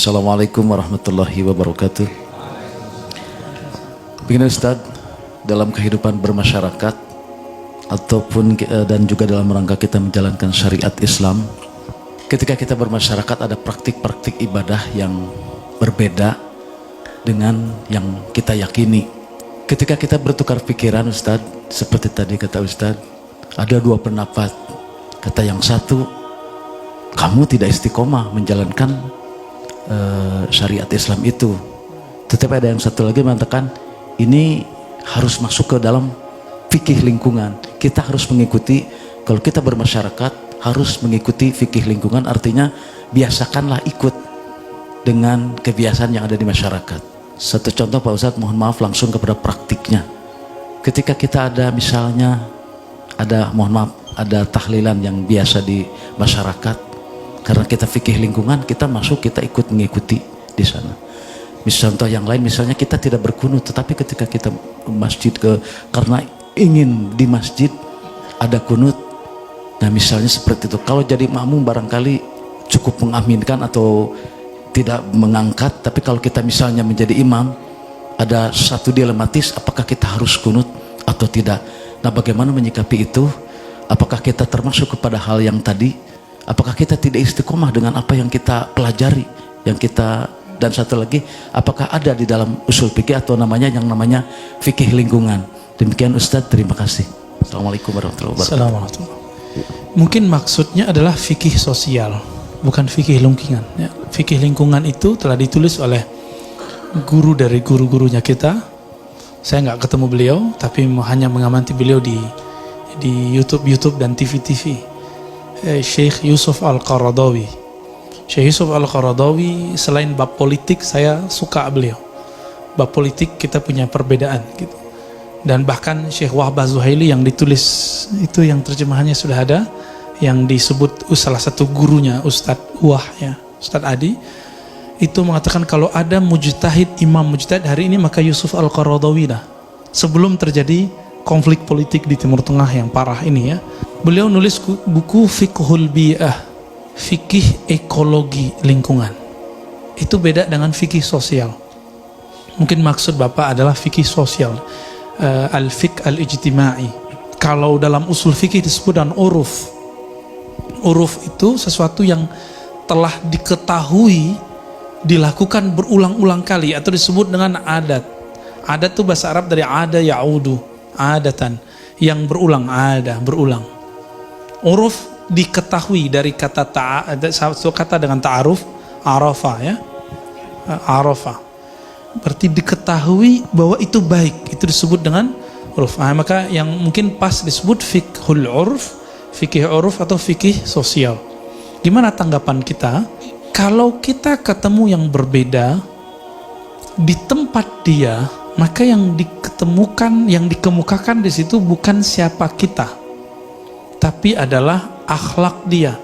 Assalamualaikum warahmatullahi wabarakatuh. Begini Ustaz, dalam kehidupan bermasyarakat ataupun dan juga dalam rangka kita menjalankan syariat Islam, ketika kita bermasyarakat ada praktik-praktik ibadah yang berbeda dengan yang kita yakini. Ketika kita bertukar pikiran Ustaz, seperti tadi kata Ustaz, ada dua pendapat. Kata yang satu, kamu tidak istiqomah menjalankan syariat Islam itu. Tetapi ada yang satu lagi mengatakan, ini harus masuk ke dalam fikih lingkungan. Kita harus mengikuti, kalau kita bermasyarakat harus mengikuti fikih lingkungan, artinya biasakanlah ikut dengan kebiasaan yang ada di masyarakat. Satu contoh Pak Ustadz, mohon maaf langsung kepada praktiknya. Ketika kita ada misalnya ada tahlilan yang biasa di masyarakat, karena kita fikih lingkungan, kita masuk, kita ikut mengikuti di sana. Contoh yang lain, misalnya kita tidak berkunut, tetapi ketika kita masjid karena ingin di masjid ada kunut, nah misalnya seperti itu. Kalau jadi makmum barangkali cukup mengaminkan atau tidak mengangkat, tapi kalau kita misalnya menjadi imam, ada satu dilematis, apakah kita harus kunut atau tidak. Nah bagaimana menyikapi itu? Apakah kita termasuk kepada hal yang tadi? Apakah kita tidak istiqomah dengan apa yang kita pelajari, yang kita, dan satu lagi, apakah ada di dalam usul fikih atau yang namanya fikih lingkungan? Demikian Ustadz, terima kasih. Assalamualaikum warahmatullahi wabarakatuh. Assalamualaikum. Mungkin maksudnya adalah fikih sosial, bukan fikih lingkungan. Ya. Fikih lingkungan itu telah ditulis oleh guru dari guru-gurunya kita. Saya nggak ketemu beliau, tapi hanya mengamati beliau di YouTube dan TV. Syekh Yusuf Al-Qaradawi. Syekh Yusuf Al-Qaradawi, selain bab politik, saya suka beliau. Bab politik kita punya perbedaan gitu. Dan bahkan Syekh Wahbah Zuhaili yang ditulis itu, yang terjemahannya sudah ada, yang disebut salah satu gurunya Ustadz Wah ya, Ustadz Adi, itu mengatakan kalau ada mujtahid, imam mujtahid hari ini, maka Yusuf Al-Qaradawi lah. Sebelum terjadi konflik politik di Timur Tengah yang parah ini ya, beliau nulis buku Fiqhul Bi'ah, fikih ekologi lingkungan. Itu beda dengan fikih sosial. Mungkin maksud Bapak adalah fikih sosial, al-fiqh al-ijtimai. Kalau dalam usul fikih disebut dengan uruf. Uruf itu sesuatu yang telah diketahui dilakukan berulang-ulang kali, atau disebut dengan adat. Adat itu bahasa Arab dari ada ya'udu, adatan, yang berulang, ada, berulang. Uruf diketahui dari kata satu kata dengan ta'aruf, arafa ya, arafa, berarti diketahui bahwa itu baik, itu disebut dengan uruf. Nah, maka yang mungkin pas disebut fiqhul urf, fikih uruf atau fikih sosial. Gimana tanggapan kita kalau kita ketemu yang berbeda di tempat dia, maka yang diketemukan, yang dikemukakan di situ bukan siapa kita, tapi adalah akhlak dia.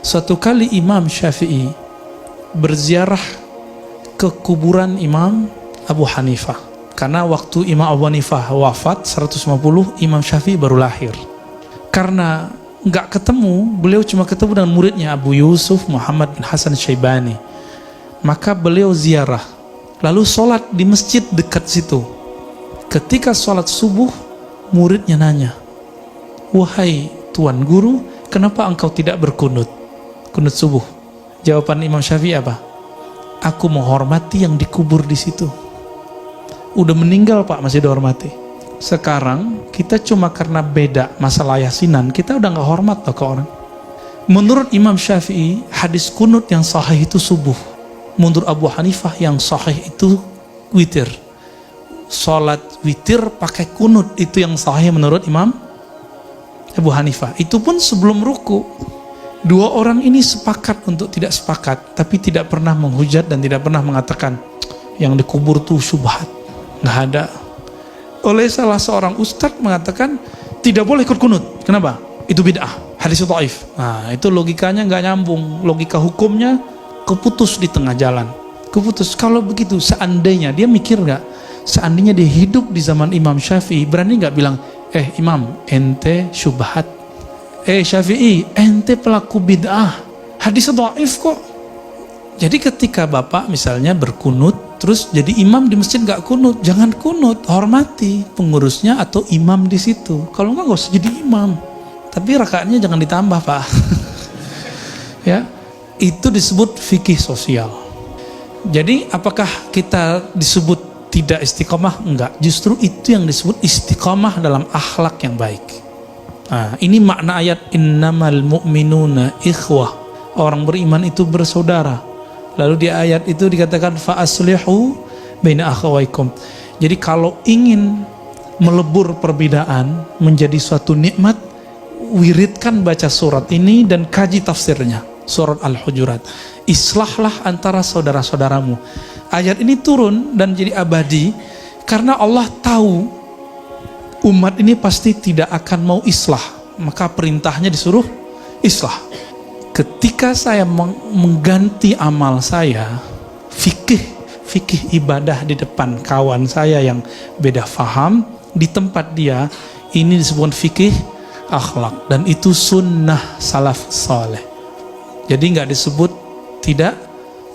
Suatu kali Imam Syafi'i berziarah ke kuburan Imam Abu Hanifah, karena waktu Imam Abu Hanifah wafat 150, Imam Syafi'i baru lahir. Karena nggak ketemu, beliau cuma ketemu dengan muridnya Abu Yusuf Muhammad bin Hasan Syaibani, maka beliau ziarah, lalu sholat di masjid dekat situ. Ketika sholat subuh, muridnya nanya, "Wahai Tuan Guru, kenapa engkau tidak berkunut, kunut subuh?" Jawaban Imam Syafi'i apa? "Aku menghormati yang dikubur di situ. Udah meninggal Pak, masih dihormati. Sekarang kita cuma karena beda masalah yasinan, kita udah nggak hormat loh ke orang." Menurut Imam Syafi'i, hadis kunut yang sahih itu subuh. Menurut Abu Hanifah, yang sahih itu witir. Salat witir pakai kunut itu yang sahih menurut Imam Abu Hanifah. Itu pun sebelum ruku. Dua orang ini sepakat untuk tidak sepakat, tapi tidak pernah menghujat dan tidak pernah mengatakan yang dikubur tuh syubhat. Nggak ada. Oleh salah seorang ustadz mengatakan tidak boleh ikut kunut. Kenapa? Itu bid'ah, hadis dhaif. Nah, itu logikanya nggak nyambung. Logika hukumnya keputus di tengah jalan. Keputus. Kalau begitu, seandainya dia mikir nggak? Seandainya dia hidup di zaman Imam Syafi'i, berani nggak bilang, Imam, ente syubhat. Syafi'i, ente pelaku bid'ah. Hadis dhaif kok. Jadi ketika Bapak misalnya berkunut, terus jadi imam di masjid gak kunut, jangan kunut, hormati pengurusnya atau imam di situ. Kalau enggak gak usah jadi imam. Tapi rakaatnya jangan ditambah, Pak. Ya, itu disebut fikih sosial. Jadi apakah kita disebut tidak istiqomah? Enggak, justru itu yang disebut istiqomah dalam akhlak yang baik. Nah, ini makna ayat innamal mu'minuna ikhwah. Orang beriman itu bersaudara. Lalu di ayat itu dikatakan fa aslihu baina akhawaikum. Jadi kalau ingin melebur perbedaan menjadi suatu nikmat, wiridkan baca surat ini dan kaji tafsirnya. Surat Al-Hujurat. Islahlah antara saudara-saudaramu. Ayat ini turun dan jadi abadi karena Allah tahu umat ini pasti tidak akan mau islah, maka perintahnya disuruh islah. Ketika saya mengganti amal saya, fikih ibadah di depan kawan saya yang beda faham, di tempat dia, ini disebut fikih akhlak, dan itu sunnah salaf saleh. Jadi nggak disebut tidak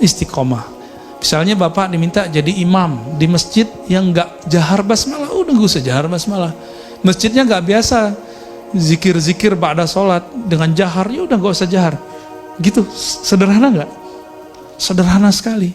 istiqomah. Misalnya Bapak diminta jadi imam di masjid yang nggak jahar basmalah, udah gak usah jahar basmalah. Masjidnya nggak biasa zikir-zikir ba'da sholat dengan jahar, ya udah gak usah jahar. Gitu, sederhana nggak? Sederhana sekali.